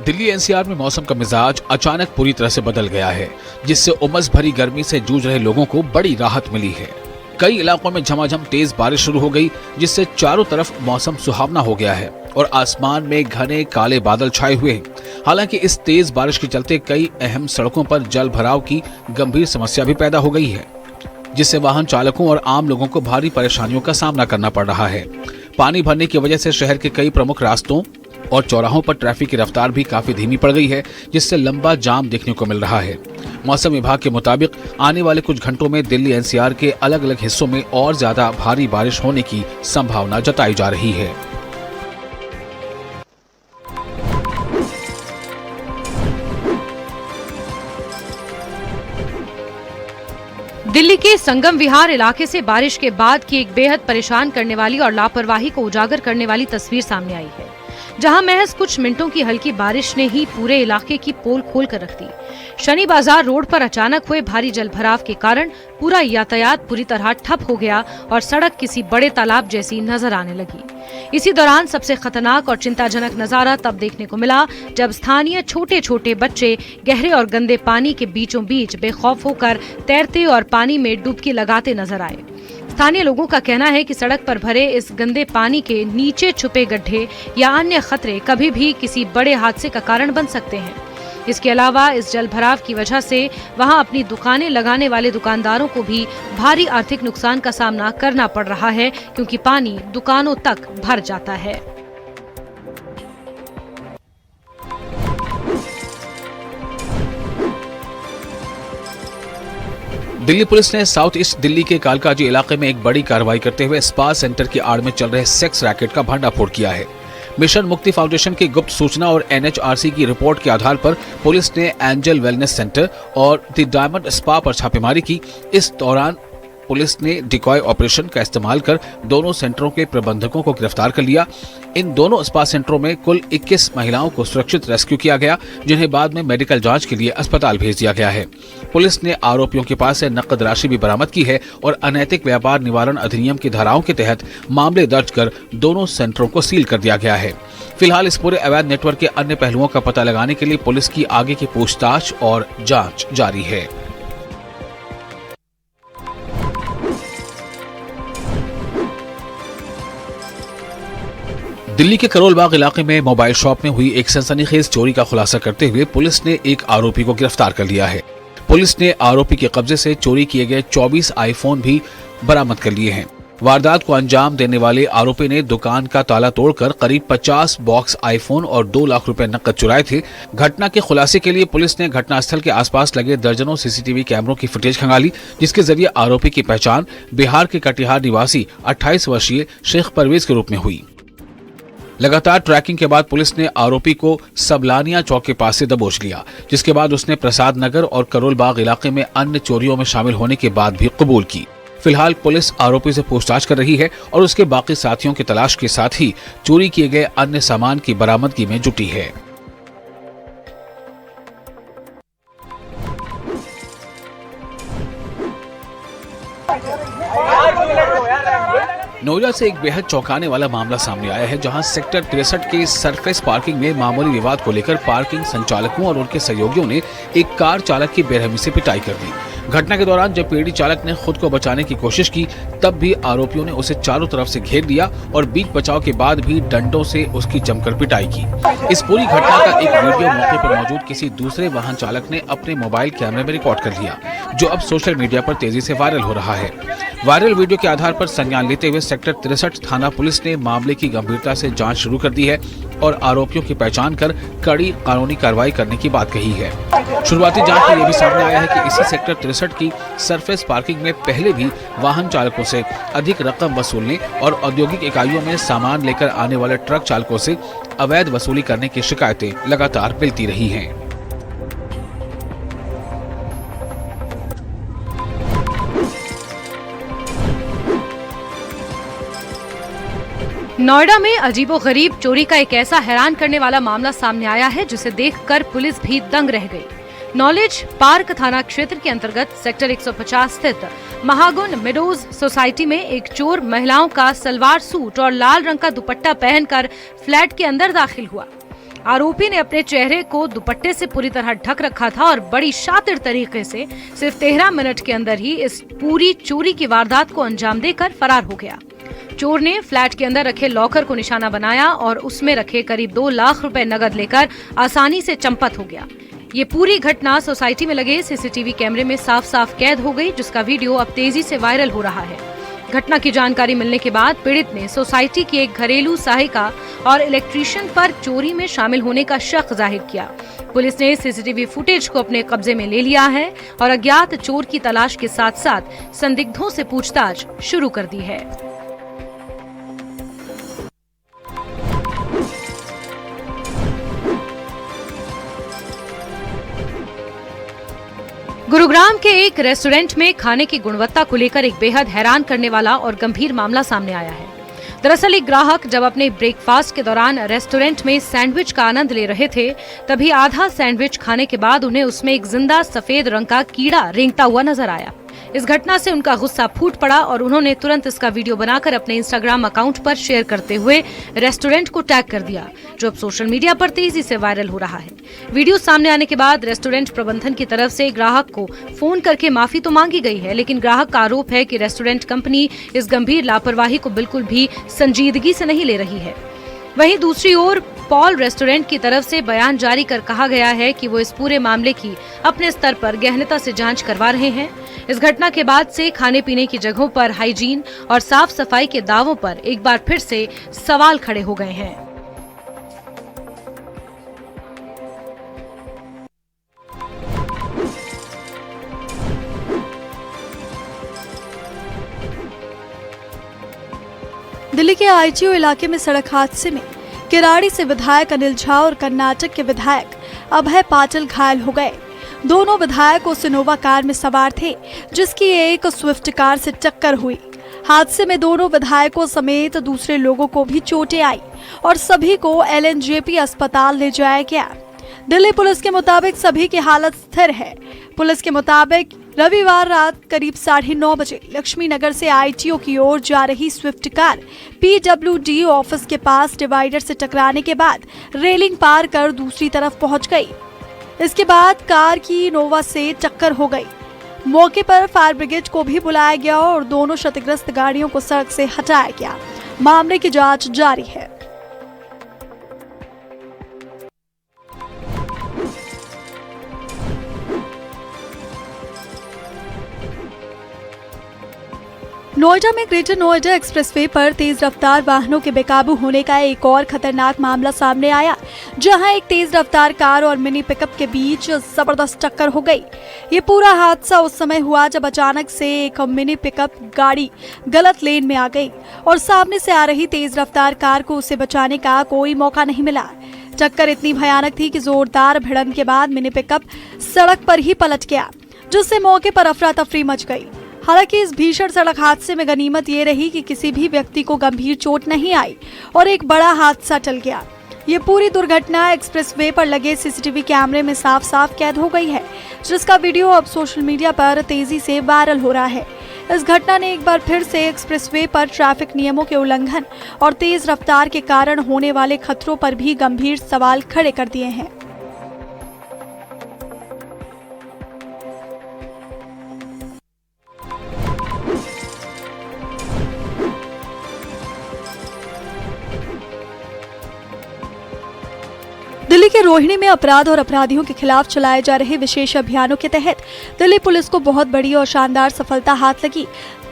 Delhi NCR में मौसम का मिजाज अचानक पूरी तरह से बदल गया है, जिससे उमस भरी गर्मी से जूझ रहे लोगों को बड़ी राहत मिली है। कई इलाकों में झमाझम तेज बारिश शुरू हो गई, जिससे चारों तरफ मौसम सुहावना हो गया है और आसमान में घने काले बादल छाए हुए हैं। हालांकि इस तेज बारिश के चलते कई अहम सड़कों पर जल भराव की गंभीर समस्या भी पैदा हो गई है, जिससे वाहन चालकों और आम लोगों को भारी परेशानियों का सामना करना पड़ रहा है। पानी भरने की वजह से शहर के कई प्रमुख रास्तों और चौराहों पर ट्रैफिक की रफ्तार भी काफी धीमी पड़ गई है, जिससे लंबा जाम देखने को मिल रहा है। मौसम विभाग के मुताबिक आने वाले कुछ घंटों में दिल्ली एनसीआर के अलग अलग हिस्सों में और ज्यादा भारी बारिश होने की संभावना जताई जा रही है। दिल्ली के संगम विहार इलाके से बारिश के बाद की एक बेहद परेशान करने वाली और लापरवाही को उजागर करने वाली तस्वीर सामने आई है, जहां महज कुछ मिनटों की हल्की बारिश ने ही पूरे इलाके की पोल खोल कर रख दी। शनि बाजार रोड पर अचानक हुए भारी जलभराव के कारण पूरा यातायात पूरी तरह ठप हो गया और सड़क किसी बड़े तालाब जैसी नजर आने लगी। इसी दौरान सबसे खतरनाक और चिंताजनक नजारा तब देखने को मिला जब स्थानीय छोटे छोटे बच्चे गहरे और गंदे पानी के बीचों बीच बेखौफ होकर तैरते और पानी में डुबकी लगाते नजर आए। स्थानीय लोगों का कहना है कि सड़क पर भरे इस गंदे पानी के नीचे छुपे गड्ढे या अन्य खतरे कभी भी किसी बड़े हादसे का कारण बन सकते हैं। इसके अलावा इस जलभराव की वजह से वहां अपनी दुकानें लगाने वाले दुकानदारों को भी भारी आर्थिक नुकसान का सामना करना पड़ रहा है, क्योंकि पानी दुकानों तक भर जाता है। दिल्ली पुलिस ने साउथ ईस्ट दिल्ली के कालकाजी इलाके में एक बड़ी कार्रवाई करते हुए स्पा सेंटर की आड़ में चल रहे सेक्स रैकेट का भंडाफोड़ किया है। मिशन मुक्ति फाउंडेशन की गुप्त सूचना और एनएचआरसी की रिपोर्ट के आधार पर पुलिस ने एंजल वेलनेस सेंटर और द डायमंड स्पा पर छापेमारी की। इस दौरान पुलिस ने डिकॉय ऑपरेशन का इस्तेमाल कर दोनों सेंटरों के प्रबंधकों को गिरफ्तार कर लिया। इन दोनों स्पा सेंटरों में कुल 21 महिलाओं को सुरक्षित रेस्क्यू किया गया, जिन्हें बाद में मेडिकल जांच के लिए अस्पताल भेज दिया गया है। पुलिस ने आरोपियों के पास से नकद राशि भी बरामद की है और अनैतिक व्यापार निवारण अधिनियम की धाराओं के तहत मामले दर्ज कर दोनों सेंटरों को सील कर दिया गया है। फिलहाल इस पूरे अवैध नेटवर्क के अन्य पहलुओं का पता लगाने के लिए पुलिस की आगे की पूछताछ और जांच जारी है। दिल्ली के करोल बाग इलाके में मोबाइल शॉप में हुई एक सनसनीखेज चोरी का खुलासा करते हुए पुलिस ने एक आरोपी को गिरफ्तार कर लिया है। पुलिस ने आरोपी के कब्जे से चोरी किए गए 24 आईफोन भी बरामद कर लिए हैं। वारदात को अंजाम देने वाले आरोपी ने दुकान का ताला तोड़कर करीब 50 बॉक्स आईफोन और 2 लाख रुपए नकद चुराए थे। घटना के खुलासे के लिए पुलिस ने घटनास्थल के आसपास लगे दर्जनों सीसीटीवी कैमरों की फुटेज खंगाली, जिसके जरिए आरोपी की पहचान बिहार के कटिहार निवासी 28 वर्षीय शेख परवेज के रूप में हुई। लगातार ट्रैकिंग के बाद पुलिस ने आरोपी को सबलानिया चौक के पास से दबोच लिया, जिसके बाद उसने प्रसाद नगर और करोल बाग इलाके में अन्य चोरियों में शामिल होने के बाद भी कबूल की। फिलहाल पुलिस आरोपी से पूछताछ कर रही है और उसके बाकी साथियों की तलाश के साथ ही चोरी किए गए अन्य सामान की बरामदगी में जुटी है। नोएडा से एक बेहद चौंकाने वाला मामला सामने आया है, जहां सेक्टर 63 के सरफेस पार्किंग में मामूली विवाद को लेकर पार्किंग संचालकों और उनके सहयोगियों ने एक कार चालक की बेरहमी से पिटाई कर दी। घटना के दौरान जब पेड़ी चालक ने खुद को बचाने की कोशिश की, तब भी आरोपियों ने उसे चारों तरफ से घेर लिया और बीच बचाव के बाद भी डंडों से उसकी जमकर पिटाई की। इस पूरी घटना का एक वीडियो मौके पर मौजूद किसी दूसरे वाहन चालक ने अपने मोबाइल कैमरे में रिकॉर्ड कर लिया, जो अब सोशल मीडिया पर तेजी से वायरल हो रहा है। वायरल वीडियो के आधार पर संज्ञान लेते हुए सेक्टर 63 थाना पुलिस ने मामले की गंभीरता से जांच शुरू कर दी है और आरोपियों की पहचान कर कड़ी कानूनी कार्रवाई करने की बात कही है। शुरुआती जांच में यह भी सामने आया है कि इसी सेक्टर 63 की सरफेस पार्किंग में पहले भी वाहन चालकों से अधिक रकम वसूलने और औद्योगिक इकाइयों में सामान लेकर आने वाले ट्रक चालकों से अवैध वसूली करने की शिकायतें लगातार मिलती रही हैं। नोएडा में अजीबोगरीब चोरी का एक ऐसा हैरान करने वाला मामला सामने आया है, जिसे देखकर पुलिस भी दंग रह गई। नॉलेज पार्क थाना क्षेत्र के अंतर्गत सेक्टर 150 स्थित महागुन मेडोज सोसाइटी में एक चोर महिलाओं का सलवार सूट और लाल रंग का दुपट्टा पहनकर फ्लैट के अंदर दाखिल हुआ। आरोपी ने अपने चेहरे को दुपट्टे से पूरी तरह ढक रखा था और बड़ी शातिर तरीके से सिर्फ 13 मिनट के अंदर ही इस पूरी चोरी की वारदात को अंजाम देकर फरार हो गया। चोर ने फ्लैट के अंदर रखे लॉकर को निशाना बनाया और उसमें रखे करीब 2 लाख रुपए नगद लेकर आसानी से चंपत हो गया। ये पूरी घटना सोसाइटी में लगे सीसीटीवी कैमरे में साफ साफ कैद हो गई, जिसका वीडियो अब तेजी से वायरल हो रहा है। घटना की जानकारी मिलने के बाद पीड़ित ने सोसाइटी की एक घरेलू सहायिका और इलेक्ट्रीशियन पर चोरी में शामिल होने का शक जाहिर किया। पुलिस ने सीसीटीवी फुटेज को अपने कब्जे में ले लिया है और अज्ञात चोर की तलाश के साथ साथ संदिग्धों से पूछताछ शुरू कर दी है। गुरुग्राम के एक रेस्टोरेंट में खाने की गुणवत्ता को लेकर एक बेहद हैरान करने वाला और गंभीर मामला सामने आया है। दरअसल एक ग्राहक जब अपने ब्रेकफास्ट के दौरान रेस्टोरेंट में सैंडविच का आनंद ले रहे थे, तभी आधा सैंडविच खाने के बाद उन्हें उसमें एक जिंदा सफेद रंग का कीड़ा रेंगता हुआ नजर आया। इस घटना से उनका गुस्सा फूट पड़ा और उन्होंने तुरंत इसका वीडियो बनाकर अपने इंस्टाग्राम अकाउंट पर शेयर करते हुए रेस्टोरेंट को टैग कर दिया, जो अब सोशल मीडिया पर तेजी से वायरल हो रहा है। वीडियो सामने आने के बाद रेस्टोरेंट प्रबंधन की तरफ से ग्राहक को फोन करके माफी तो मांगी गई है, लेकिन ग्राहक का आरोप है कि रेस्टोरेंट कंपनी इस गंभीर लापरवाही को बिल्कुल भी संजीदगी से नहीं ले रही है। वहीं दूसरी ओर पॉल रेस्टोरेंट की तरफ से बयान जारी कर कहा गया है कि वो इस पूरे मामले की अपने स्तर पर गहनता से जांच करवा रहे हैं। इस घटना के बाद से खाने पीने की जगहों पर हाइजीन और साफ सफाई के दावों पर एक बार फिर से सवाल खड़े हो गए हैं। दिल्ली के आईटीओ इलाके में सड़क हादसे में किराड़ी से विधायक अनिल झा और कर्नाटक के विधायक अभय पाटिल घायल हो गए। दोनों विधायक उस इनोवा कार में सवार थे जिसकी एक स्विफ्ट कार से टक्कर हुई। हादसे में दोनों विधायकों समेत दूसरे लोगों को भी चोटें आई और सभी को एलएनजेपी अस्पताल ले जाया गया। दिल्ली पुलिस के मुताबिक सभी की हालत स्थिर है। पुलिस के मुताबिक रविवार रात करीब 9:30 बजे लक्ष्मी नगर से आईटीओ की ओर जा रही स्विफ्ट कार पीडब्ल्यूडी ऑफिस के पास डिवाइडर से टकराने के बाद रेलिंग पार कर दूसरी तरफ पहुंच गई। इसके बाद कार की इनोवा से टक्कर हो गई। मौके पर फायर ब्रिगेड को भी बुलाया गया और दोनों क्षतिग्रस्त गाड़ियों को सड़क से हटाया गया। मामले की जांच जारी है। नोएडा में ग्रेटर नोएडा एक्सप्रेसवे पर तेज रफ्तार वाहनों के बेकाबू होने का एक और खतरनाक मामला सामने आया, जहां एक तेज रफ्तार कार और मिनी पिकअप के बीच जबरदस्त टक्कर हो गई। ये पूरा हादसा उस समय हुआ जब अचानक से एक मिनी पिकअप गाड़ी गलत लेन में आ गई और सामने से आ रही तेज रफ्तार कार को उसे बचाने का कोई मौका नहीं मिला। टक्कर इतनी भयानक थी कि जोरदार भिड़ंत के बाद मिनी पिकअप सड़क पर ही पलट गया, जिससे मौके पर अफरा तफरी मच गई। हालांकि इस भीषण सड़क हादसे में गनीमत ये रही कि किसी भी व्यक्ति को गंभीर चोट नहीं आई और एक बड़ा हादसा टल गया। ये पूरी दुर्घटना एक्सप्रेसवे पर लगे सीसीटीवी कैमरे में साफ साफ कैद हो गई है, जिसका वीडियो अब सोशल मीडिया पर तेजी से वायरल हो रहा है। इस घटना ने एक बार फिर से एक्सप्रेसवे पर ट्रैफिक नियमों के उल्लंघन और तेज रफ्तार के कारण होने वाले खतरों पर भी गंभीर सवाल खड़े कर दिए हैं। दिल्ली के रोहिणी में अपराध और अपराधियों के खिलाफ चलाए जा रहे विशेष अभियानों के तहत दिल्ली पुलिस को बहुत बड़ी और शानदार सफलता हाथ लगी।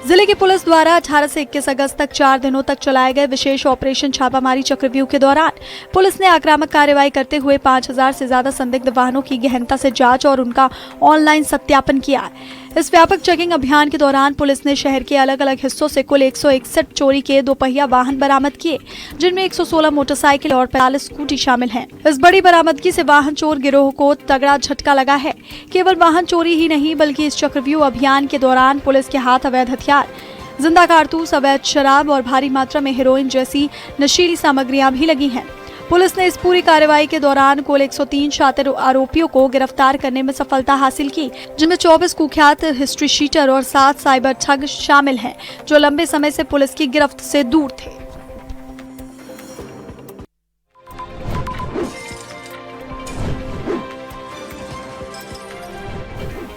जिले की पुलिस द्वारा 18 से 21 अगस्त तक 4 दिनों तक चलाए गए विशेष ऑपरेशन छापामारी चक्रव्यूह के दौरान पुलिस ने आक्रामक कार्रवाई करते हुए 5000 से ज्यादा संदिग्ध वाहनों की गहनता से जांच और उनका ऑनलाइन सत्यापन किया। इस व्यापक चेकिंग अभियान के दौरान पुलिस ने शहर के अलग अलग हिस्सों से कुल 161 चोरी के 2 पहिया वाहन बरामद किए, जिनमें 116 मोटरसाइकिल और 45 स्कूटी शामिल हैं। इस बड़ी बरामदगी से वाहन चोर गिरोह को तगड़ा झटका लगा है। केवल वाहन चोरी ही नहीं बल्कि इस चक्रव्यूह अभियान के दौरान पुलिस के हाथ अवैध हथियार, जिंदा कारतूस, अवैध शराब और भारी मात्रा में हेरोइन जैसी नशीली सामग्रियां भी लगी हैं। पुलिस ने इस पूरी कार्रवाई के दौरान कुल 103 शातिर आरोपियों को गिरफ्तार करने में सफलता हासिल की, जिनमें 24 कुख्यात हिस्ट्री शीटर और 7 साइबर ठग शामिल हैं, जो लंबे समय से पुलिस की गिरफ्त से दूर थे।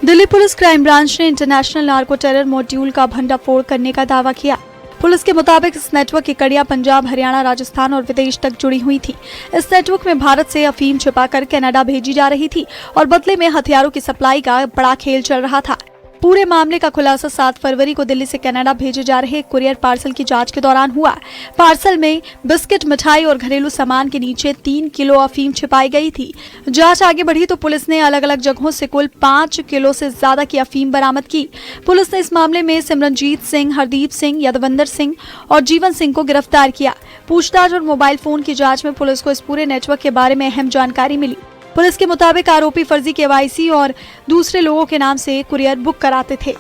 दिल्ली पुलिस क्राइम ब्रांच ने इंटरनेशनल नार्को टेरर मॉड्यूल का भंडाफोड़ करने का दावा किया। पुलिस के मुताबिक इस नेटवर्क की कड़ियां पंजाब, हरियाणा, राजस्थान और विदेश तक जुड़ी हुई थी। इस नेटवर्क में भारत से अफीम छिपाकर कनाडा भेजी जा रही थी और बदले में हथियारों की सप्लाई का बड़ा खेल चल रहा था। पूरे मामले का खुलासा 7 फरवरी को दिल्ली से कनाडा भेजे जा रहे एक कुरियर पार्सल की जांच के दौरान हुआ। पार्सल में बिस्किट, मिठाई और घरेलू सामान के नीचे 3 किलो अफीम छिपाई गई थी। जांच आगे बढ़ी तो पुलिस ने अलग अलग जगहों से कुल 5 किलो से ज्यादा की अफीम बरामद की। पुलिस ने इस मामले में सिमरनजीत सिंह, हरदीप सिंह, यादविंदर सिंह और जीवन सिंह को गिरफ्तार किया। पूछताछ और मोबाइल फोन की जाँच में पुलिस को इस पूरे नेटवर्क के बारे में अहम जानकारी मिली। पुलिस के मुताबिक आरोपी फर्जी केवाईसी और दूसरे लोगों के नाम से कुरियर बुक कराते थे।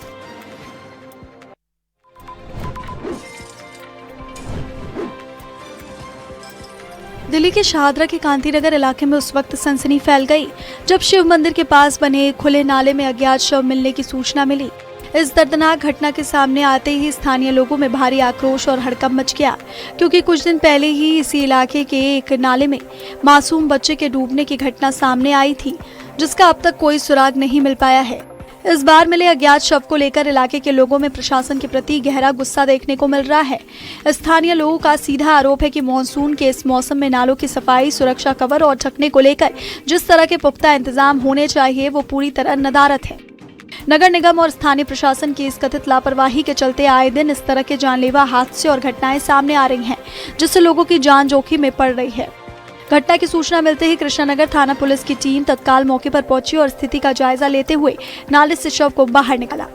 दिल्ली के शाहदरा के कांतिनगर इलाके में उस वक्त सनसनी फैल गई जब शिव मंदिर के पास बने खुले नाले में अज्ञात शव मिलने की सूचना मिली। इस दर्दनाक घटना के सामने आते ही स्थानीय लोगों में भारी आक्रोश और हड़कंप मच गया, क्योंकि कुछ दिन पहले ही इसी इलाके के एक नाले में मासूम बच्चे के डूबने की घटना सामने आई थी, जिसका अब तक कोई सुराग नहीं मिल पाया है। इस बार मिले अज्ञात शव को लेकर इलाके के लोगों में प्रशासन के प्रति गहरा गुस्सा देखने को मिल रहा है। स्थानीय लोगों का सीधा आरोप है कि मानसून के इस मौसम में नालों की सफाई, सुरक्षा कवर और ढकने को लेकर जिस तरह के पुख्ता इंतजाम होने चाहिए वो पूरी तरह नदारद है। नगर निगम और स्थानीय प्रशासन की इस कथित लापरवाही के चलते आए दिन इस तरह के जानलेवा हादसे और घटनाएं सामने आ रही हैं, जिससे लोगों की जान जोखिम में पड़ रही है। घटना की सूचना मिलते ही कृष्णानगर थाना पुलिस की टीम तत्काल मौके पर पहुंची और स्थिति का जायजा लेते हुए नाले से शव को बाहर निकाला।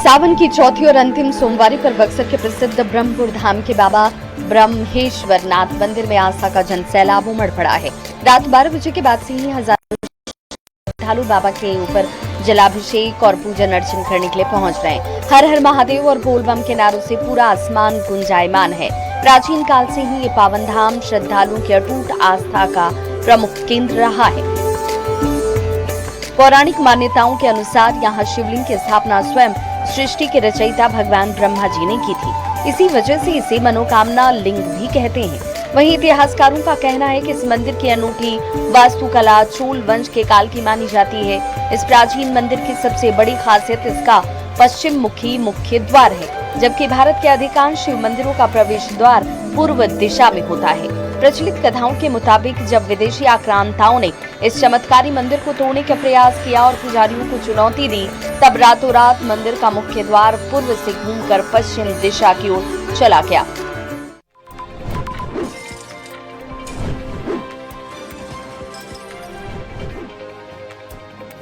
सावन की चौथी और अंतिम सोमवारी पर बक्सर के प्रसिद्ध ब्रह्मपुर धाम के बाबा ब्रह्मेश्वर नाथ मंदिर में आस्था का जनसैलाब उमड़ पड़ा है। रात 12 बजे के बाद से ही हजारों श्रद्धालु बाबा के ऊपर जलाभिषेक और पूजन अर्चन करने के लिए पहुंच रहे हैं। हर हर महादेव और बोलबम के नारों से पूरा आसमान गुंजायमान है। प्राचीन काल से ही ये पावन धाम श्रद्धालुओं की अटूट आस्था का प्रमुख केंद्र रहा है। पौराणिक मान्यताओं के अनुसार यहाँ शिवलिंग की स्थापना स्वयं सृष्टि के रचयिता भगवान ब्रह्मा जी ने की थी। इसी वजह से इसे मनोकामना लिंग भी कहते हैं। वहीं इतिहासकारों का कहना है कि इस मंदिर की अनूठी वास्तुकला चोल वंश के काल की मानी जाती है। इस प्राचीन मंदिर की सबसे बड़ी खासियत इसका पश्चिम मुखी मुख्य द्वार है, जबकि भारत के अधिकांश शिव मंदिरों का प्रवेश द्वार पूर्व दिशा में होता है। प्रचलित कथाओं के मुताबिक जब विदेशी आक्रांताओं ने इस चमत्कारी मंदिर को तोड़ने का प्रयास किया और पुजारियों को चुनौती दी, तब रातों रात मंदिर का मुख्य द्वार पूर्व से घूमकर पश्चिम दिशा की ओर चला गया।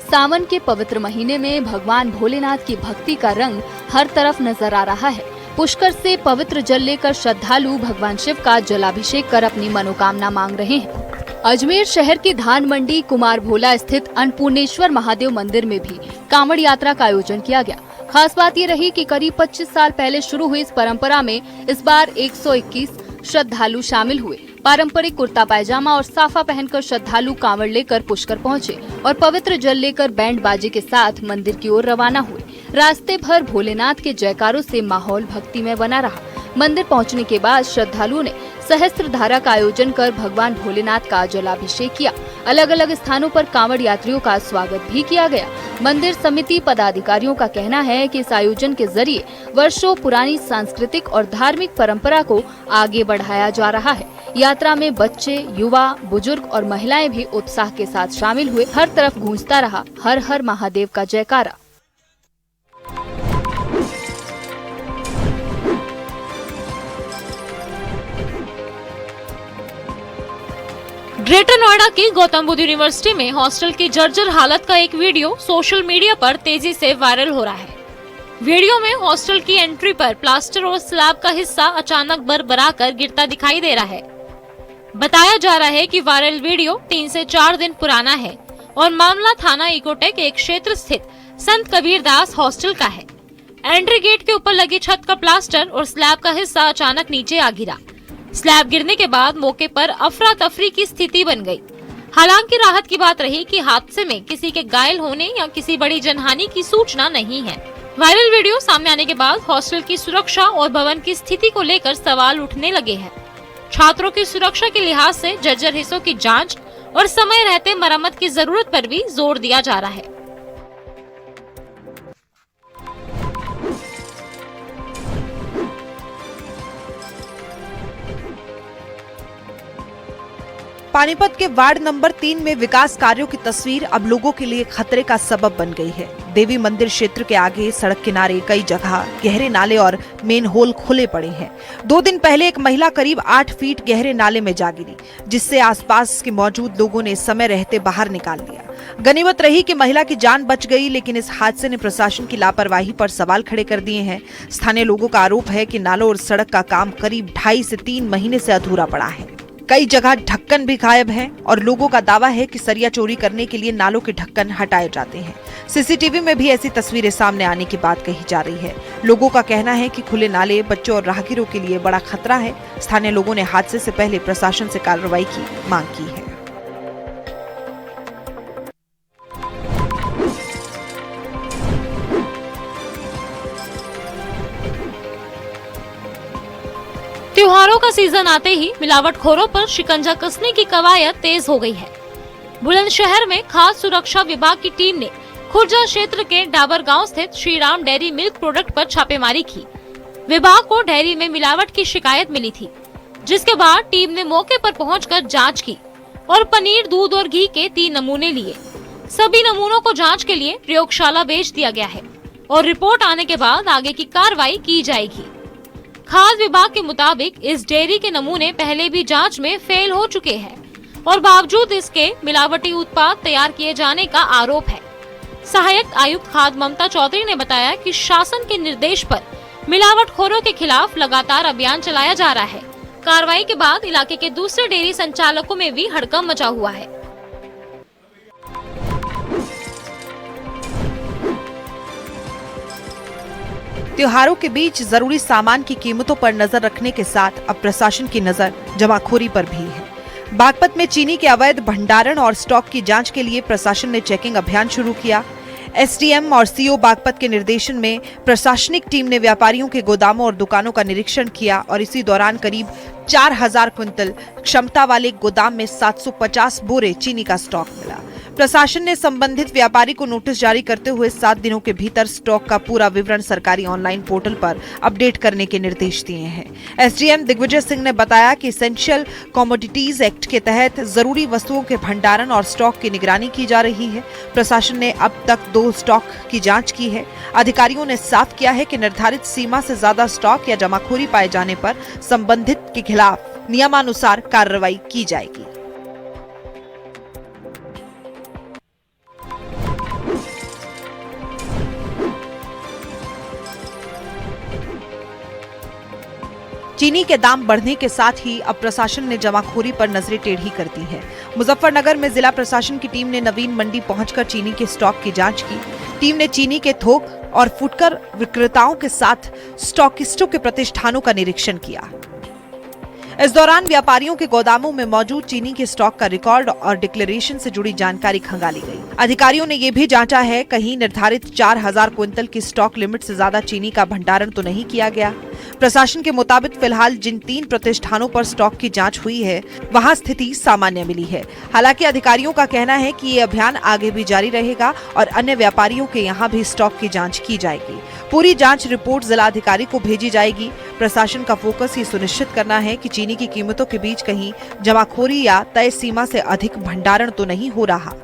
सावन के पवित्र महीने में भगवान भोलेनाथ की भक्ति का रंग हर तरफ नजर आ रहा है। पुष्कर से पवित्र जल लेकर श्रद्धालु भगवान शिव का जलाभिषेक कर अपनी मनोकामना मांग रहे हैं। अजमेर शहर की धान मंडी कुमार भोला स्थित अन्नपूर्णेश्वर महादेव मंदिर में भी कांवड़ यात्रा का आयोजन किया गया। खास बात ये रही कि करीब 25 साल पहले शुरू हुई इस परंपरा में इस बार 121 श्रद्धालु शामिल हुए। पारंपरिक कुर्ता पायजामा और साफा पहनकर श्रद्धालु कांवड़ लेकर पुष्कर पहुंचे और पवित्र जल लेकर बैंड बाजे के साथ मंदिर की ओर रवाना हुए। रास्ते भर भोलेनाथ के जयकारों से माहौल भक्तिमय बना रहा। मंदिर पहुंचने के बाद श्रद्धालुओं ने सहस्त्र धारा का आयोजन कर भगवान भोलेनाथ का जलाभिषेक किया। अलग अलग स्थानों पर कांवड़ यात्रियों का स्वागत भी किया गया। मंदिर समिति पदाधिकारियों का कहना है कि इस आयोजन के जरिए वर्षों पुरानी सांस्कृतिक और धार्मिक परंपरा को आगे बढ़ाया जा रहा है। यात्रा में बच्चे, युवा, बुजुर्ग और महिलाएं भी उत्साह के साथ शामिल हुए। हर तरफ गूंजता रहा हर हर महादेव का जयकारा। ग्रेटर नोएडा की गौतम बुद्ध यूनिवर्सिटी में हॉस्टल की जर्जर हालत का एक वीडियो सोशल मीडिया पर तेजी से वायरल हो रहा है। वीडियो में हॉस्टल की एंट्री पर प्लास्टर और स्लैब का हिस्सा अचानक बरबराकर गिरता दिखाई दे रहा है। बताया जा रहा है कि वायरल वीडियो 3 से 4 दिन पुराना है और मामला थाना इकोटेक एक क्षेत्र स्थित संत कबीर दास हॉस्टल का है। एंट्री गेट के ऊपर लगी छत का प्लास्टर और स्लैब का हिस्सा अचानक नीचे आ गिरा। स्लैब गिरने के बाद मौके पर अफरा तफरी की स्थिति बन गई। हालांकि राहत की बात रही कि हादसे में किसी के घायल होने या किसी बड़ी जनहानि की सूचना नहीं है। वायरल वीडियो सामने आने के बाद हॉस्टल की सुरक्षा और भवन की स्थिति को लेकर सवाल उठने लगे हैं। छात्रों की सुरक्षा के लिहाज से जर्जर हिस्सों की जांच और समय रहते मरम्मत की जरूरत पर भी जोर दिया जा रहा है। पानीपत के वार्ड नंबर 3 में विकास कार्यों की तस्वीर अब लोगों के लिए खतरे का सबब बन गई है। देवी मंदिर क्षेत्र के आगे सड़क किनारे कई जगह गहरे नाले और मेन होल खुले पड़े हैं। 2 दिन पहले एक महिला करीब 8 फीट गहरे नाले में जा गिरी, जिससे आसपास के मौजूद लोगों ने समय रहते बाहर निकाल लिया। गनीमत रही कि महिला की जान बच गई, लेकिन इस हादसे ने प्रशासन की लापरवाही पर सवाल खड़े कर दिए हैं। स्थानीय लोगों का आरोप है कि नालों और सड़क का काम करीब 2.5 से 3 महीने से अधूरा पड़ा है। कई जगह ढक्कन भी गायब हैं और लोगों का दावा है कि सरिया चोरी करने के लिए नालों के ढक्कन हटाए जाते हैं। सीसीटीवी में भी ऐसी तस्वीरें सामने आने की बात कही जा रही है। लोगों का कहना है कि खुले नाले बच्चों और राहगीरों के लिए बड़ा खतरा है। स्थानीय लोगों ने हादसे से पहले प्रशासन से कार्रवाई की मांग की है। त्योहारों का सीजन आते ही मिलावटखोरों पर शिकंजा कसने की कवायद तेज हो गई है। बुलंदशहर में खाद्य सुरक्षा विभाग की टीम ने खुर्जा क्षेत्र के डाबर गांव स्थित Shri Ram dairy milk product पर छापेमारी की। विभाग को डेयरी में मिलावट की शिकायत मिली थी, जिसके बाद टीम ने मौके पर पहुंचकर जांच की और पनीर, दूध और घी के 3 नमूने लिए। सभी नमूनों को जाँच के लिए प्रयोगशाला भेज दिया गया है और रिपोर्ट आने के बाद आगे की कार्रवाई की जाएगी। खाद्य विभाग के मुताबिक इस डेयरी के नमूने पहले भी जांच में फेल हो चुके हैं और बावजूद इसके मिलावटी उत्पाद तैयार किए जाने का आरोप है। सहायक आयुक्त खाद्य ममता चौधरी ने बताया कि शासन के निर्देश पर मिलावटखोरों के खिलाफ लगातार अभियान चलाया जा रहा है। कार्रवाई के बाद इलाके के दूसरे डेयरी संचालकों में भी हड़कंप मचा हुआ है। त्योहारों के बीच जरूरी सामान की कीमतों पर नजर रखने के साथ अब प्रशासन की नजर जमाखोरी पर भी है। बागपत में चीनी के अवैध भंडारण और स्टॉक की जांच के लिए प्रशासन ने चेकिंग अभियान शुरू किया। एसडीएम और सीओ बागपत के निर्देशन में प्रशासनिक टीम ने व्यापारियों के गोदामों और दुकानों का निरीक्षण किया और इसी दौरान करीब 4000 क्विंटल क्षमता वाले गोदाम में 750 बोरे चीनी का स्टॉक मिला। प्रशासन ने संबंधित व्यापारी को नोटिस जारी करते हुए 7 दिनों के भीतर स्टॉक का पूरा विवरण सरकारी ऑनलाइन पोर्टल पर अपडेट करने के निर्देश दिए हैं। एसडीएम दिग्विजय सिंह ने बताया कि एसेंशियल कमोडिटीज एक्ट के तहत जरूरी वस्तुओं के भंडारण और स्टॉक की निगरानी की जा रही है। प्रशासन ने अब तक 2 स्टॉक की जांच की है। अधिकारियों ने साफ किया है कि निर्धारित सीमा से ज्यादा स्टॉक या जमाखोरी पाए जाने पर संबंधित के खिलाफ नियमानुसार कार्रवाई की जाएगी। चीनी के दाम बढ़ने के साथ ही अब प्रशासन ने जमाखोरी पर नजरें टेढ़ी कर दी है। मुजफ्फरनगर में जिला प्रशासन की टीम ने नवीन मंडी पहुंचकर चीनी के स्टॉक की जांच की। टीम ने चीनी के थोक और फुटकर विक्रेताओं के साथ स्टॉकिस्टों के प्रतिष्ठानों का निरीक्षण किया। इस दौरान व्यापारियों के गोदामों में मौजूद चीनी के स्टॉक का रिकॉर्ड और डिक्लेरेशन से जुड़ी जानकारी खंगाली गई। अधिकारियों ने यह भी जांचा है कहीं निर्धारित 4000 क्विंटल की स्टॉक लिमिट से ज्यादा चीनी का भंडारण तो नहीं किया गया। प्रशासन के मुताबिक फिलहाल जिन 3 प्रतिष्ठानों पर स्टॉक की जांच हुई है वहां स्थिति सामान्य मिली है। हालांकि अधिकारियों का कहना है कि ये अभियान आगे भी जारी रहेगा और अन्य व्यापारियों के यहाँ भी स्टॉक की जांच की जाएगी। पूरी जांच रिपोर्ट जिलाधिकारी को भेजी जाएगी। प्रशासन का फोकस ये सुनिश्चित करना है कि चीनी की कीमतों के बीच कहीं जमाखोरी या तय सीमा से अधिक भंडारण तो नहीं हो रहा।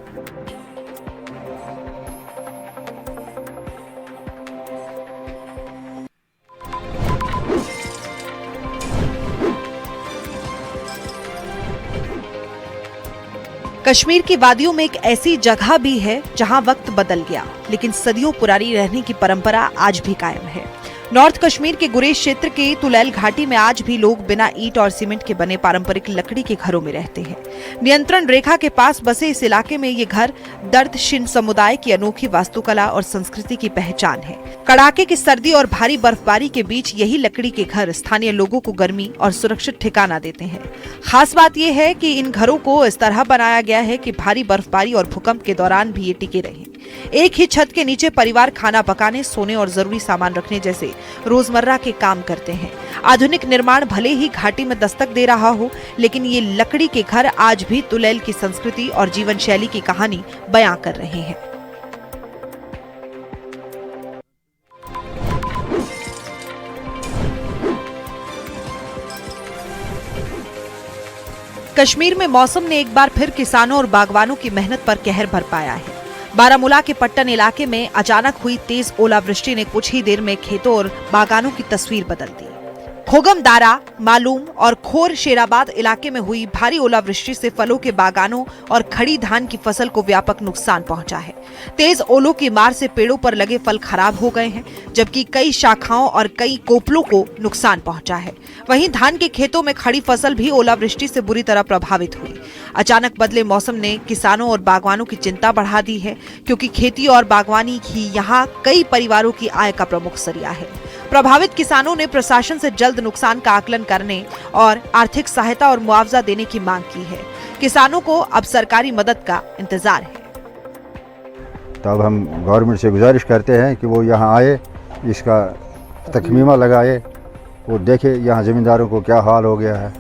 कश्मीर की वादियों में एक ऐसी जगह भी है जहां वक्त बदल गया, लेकिन सदियों पुरानी रहने की परंपरा आज भी कायम है। नॉर्थ कश्मीर के गुरेज क्षेत्र के तुलैल घाटी में आज भी लोग बिना ईंट और सीमेंट के बने पारंपरिक लकड़ी के घरों में रहते हैं। नियंत्रण रेखा के पास बसे इस इलाके में ये घर दर्दशीन समुदाय की अनोखी वास्तुकला और संस्कृति की पहचान है। कड़ाके की सर्दी और भारी बर्फबारी के बीच यही लकड़ी के घर स्थानीय लोगों को गर्मी और सुरक्षित ठिकाना देते हैं। खास बात यह है कि इन घरों को इस तरह बनाया गया है कि भारी बर्फबारी और भूकंप के दौरान भी ये टिके रहे। एक ही छत के नीचे परिवार खाना पकाने, सोने और जरूरी सामान रखने जैसे रोजमर्रा के काम करते हैं। आधुनिक निर्माण भले ही घाटी में दस्तक दे रहा हो, लेकिन ये लकड़ी के घर आज भी तुलैल की संस्कृति और जीवन शैली की कहानी बयां कर रहे हैं। कश्मीर में मौसम ने एक बार फिर किसानों और बागवानों की मेहनत पर कहर बरपाया है। बारामूला के पट्टन इलाके में अचानक हुई तेज ओलावृष्टि ने कुछ ही देर में खेतों और बागानों की तस्वीर बदल दी। खोगम दारा, मालूम और खोर शेराबाद इलाके में हुई भारी ओलावृष्टि से फलों के बागानों और खड़ी धान की फसल को व्यापक नुकसान पहुंचा है। तेज ओलों की मार से पेड़ों पर लगे फल खराब हो गए हैं, जबकि कई शाखाओं और कई कोपलों को नुकसान पहुंचा है। वहीं धान के खेतों में खड़ी फसल भी ओलावृष्टि से बुरी तरह प्रभावित हुई। अचानक बदले मौसम ने किसानों और बागवानों की चिंता बढ़ा दी है, क्योंकि खेती और बागवानी ही यहाँ कई परिवारों की आय का प्रमुख जरिया है। प्रभावित किसानों ने प्रशासन से जल्द नुकसान का आकलन करने और आर्थिक सहायता और मुआवजा देने की मांग की है। किसानों को अब सरकारी मदद का इंतजार है। तब हम गवर्नमेंट से गुजारिश करते हैं कि वो यहाँ आए, इसका तखमीमा लगाए और देखे यहाँ जमींदारों को क्या हाल हो गया है।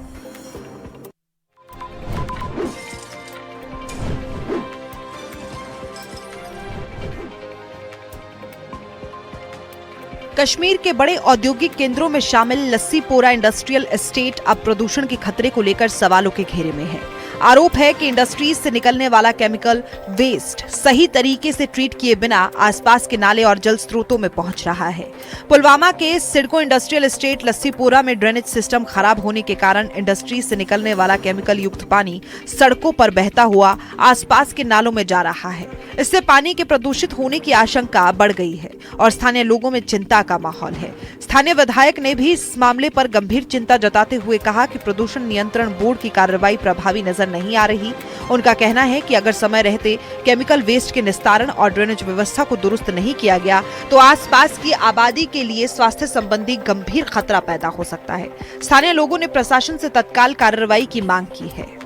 कश्मीर के बड़े औद्योगिक केंद्रों में शामिल लस्सीपोरा इंडस्ट्रियल एस्टेट अब प्रदूषण के खतरे को लेकर सवालों के घेरे में है। आरोप है कि इंडस्ट्रीज से निकलने वाला केमिकल वेस्ट सही तरीके से ट्रीट किए बिना आसपास के नाले और जल स्रोतों में पहुंच रहा है। पुलवामा के सिडको इंडस्ट्रियल एस्टेट लस्सीपोरा में ड्रेनेज सिस्टम खराब होने के कारण इंडस्ट्रीज से निकलने वाला केमिकल युक्त पानी सड़कों पर बहता हुआ आसपास के नालों में जा रहा है। इससे पानी के प्रदूषित होने की आशंका बढ़ गई है और स्थानीय लोगों में चिंता का माहौल है। स्थानीय विधायक ने भी इस मामले पर गंभीर चिंता जताते हुए कहा कि प्रदूषण नियंत्रण बोर्ड की कार्रवाई प्रभावी नजर नहीं आ रही। उनका कहना है कि अगर समय रहते केमिकल वेस्ट के निस्तारण और ड्रेनेज व्यवस्था को दुरुस्त नहीं किया गया तो आसपास की आबादी के लिए स्वास्थ्य संबंधी गंभीर खतरा पैदा हो सकता है। स्थानीय लोगों ने प्रशासन से तत्काल कार्रवाई की मांग की है।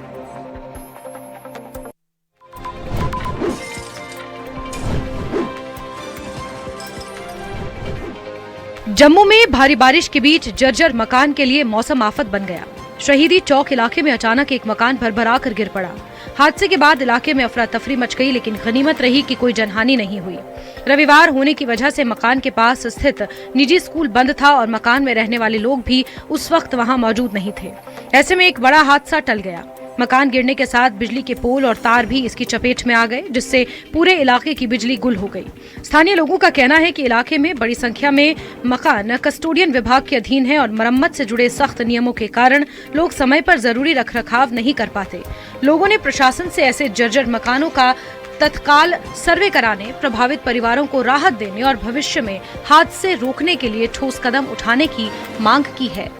जम्मू में भारी बारिश के बीच जर्जर मकान के लिए मौसम आफत बन गया। शहीदी चौक इलाके में अचानक एक मकान भरभरा कर गिर पड़ा। हादसे के बाद इलाके में अफरा तफरी मच गई, लेकिन गनीमत रही कि कोई जनहानि नहीं हुई। रविवार होने की वजह से मकान के पास स्थित निजी स्कूल बंद था और मकान में रहने वाले लोग भी उस वक्त वहां मौजूद नहीं थे। ऐसे में एक बड़ा हादसा टल गया। मकान गिरने के साथ बिजली के पोल और तार भी इसकी चपेट में आ गए, जिससे पूरे इलाके की बिजली गुल हो गई। स्थानीय लोगों का कहना है कि इलाके में बड़ी संख्या में मकान कस्टोडियन विभाग के अधीन है और मरम्मत से जुड़े सख्त नियमों के कारण लोग समय पर जरूरी रखरखाव नहीं कर पाते। लोगों ने प्रशासन से ऐसे जर्जर मकानों का तत्काल सर्वे कराने, प्रभावित परिवारों को राहत देने और भविष्य में हादसे रोकने के लिए ठोस कदम उठाने की मांग की है।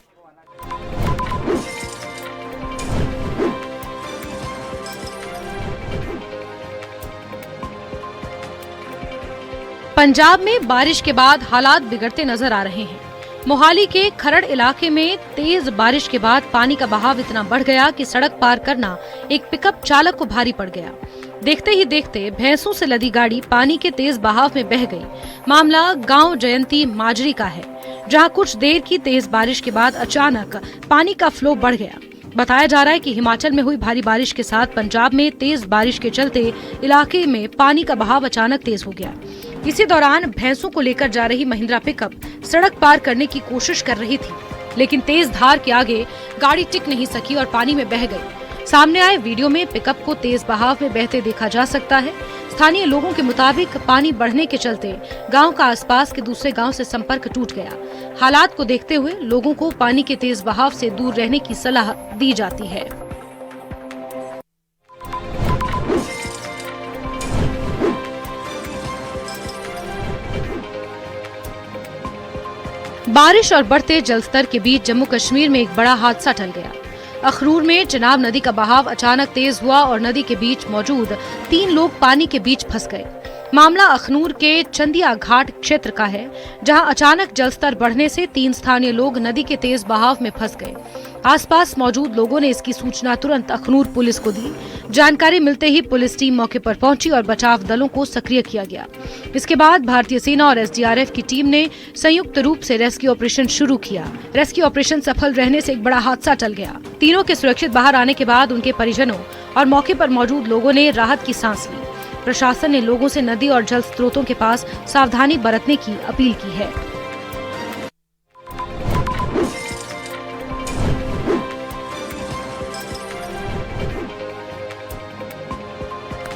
पंजाब में बारिश के बाद हालात बिगड़ते नजर आ रहे हैं। मोहाली के खरड़ इलाके में तेज बारिश के बाद पानी का बहाव इतना बढ़ गया कि सड़क पार करना एक पिकअप चालक को भारी पड़ गया। देखते ही देखते भैंसों से लदी गाड़ी पानी के तेज बहाव में बह गई। मामला गांव जयंती माजरी का है, जहां कुछ देर की तेज बारिश के बाद अचानक पानी का फ्लो बढ़ गया। बताया जा रहा है कि हिमाचल में हुई भारी बारिश के साथ पंजाब में तेज बारिश के चलते इलाके में पानी का बहाव अचानक तेज हो गया। इसी दौरान भैंसों को लेकर जा रही महिंद्रा पिकअप सड़क पार करने की कोशिश कर रही थी, लेकिन तेज धार के आगे गाड़ी टिक नहीं सकी और पानी में बह गई। सामने आए वीडियो में पिकअप को तेज बहाव में बहते देखा जा सकता है। स्थानीय लोगों के मुताबिक पानी बढ़ने के चलते गांव का आसपास के दूसरे गांव से संपर्क टूट गया। हालात को देखते हुए लोगों को पानी के तेज बहाव से दूर रहने की सलाह दी जाती है। बारिश और बढ़ते जलस्तर के बीच जम्मू कश्मीर में एक बड़ा हादसा टल गया। अखरूर में चिनाब नदी का बहाव अचानक तेज हुआ और नदी के बीच मौजूद 3 लोग पानी के बीच फंस गए। मामला अखनूर के चंदिया घाट क्षेत्र का है, जहां अचानक जलस्तर बढ़ने से 3 स्थानीय लोग नदी के तेज बहाव में फंस गए। आसपास मौजूद लोगों ने इसकी सूचना तुरंत अखनूर पुलिस को दी। जानकारी मिलते ही पुलिस टीम मौके पर पहुंची और बचाव दलों को सक्रिय किया गया। इसके बाद भारतीय सेना और एसडीआरएफ की टीम ने संयुक्त रूप से रेस्क्यू ऑपरेशन शुरू किया। रेस्क्यू ऑपरेशन सफल रहने से एक बड़ा हादसा टल गया। तीनों के सुरक्षित बाहर आने के बाद उनके परिजनों और मौके पर मौजूद लोगों ने राहत की सांस ली। प्रशासन ने लोगों से नदी और जल स्रोतों के पास सावधानी बरतने की अपील की है।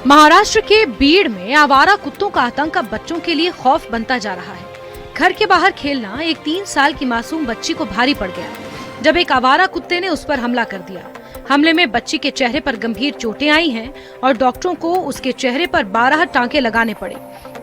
महाराष्ट्र के बीड़ में आवारा कुत्तों का आतंक अब बच्चों के लिए खौफ बनता जा रहा है। घर के बाहर खेलना एक 3 साल की मासूम बच्ची को भारी पड़ गया जब एक आवारा कुत्ते ने उस पर हमला कर दिया। हमले में बच्ची के चेहरे पर गंभीर चोटें आई हैं और डॉक्टरों को उसके चेहरे पर 12 टांके लगाने पड़े।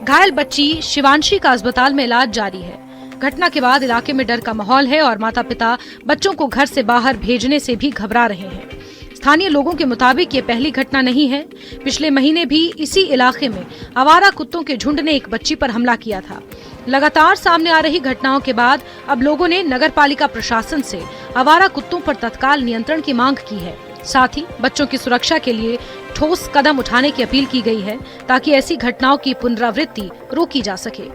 घायल बच्ची शिवांशी का अस्पताल में इलाज जारी है। घटना के बाद इलाके में डर का माहौल है और माता पिता बच्चों को घर से बाहर भेजने से भी घबरा रहे हैं। स्थानीय लोगों के मुताबिक ये पहली घटना नहीं है। पिछले महीने भी इसी इलाके में आवारा कुत्तों के झुंड ने एक बच्ची पर हमला किया था। लगातार सामने आ रही घटनाओं के बाद अब लोगों ने नगरपालिका प्रशासन से आवारा कुत्तों पर तत्काल नियंत्रण की मांग की है। साथ ही बच्चों की सुरक्षा के लिए ठोस कदम उठाने की अपील की गई है ताकि ऐसी घटनाओं की पुनरावृत्ति रोकी जा सके।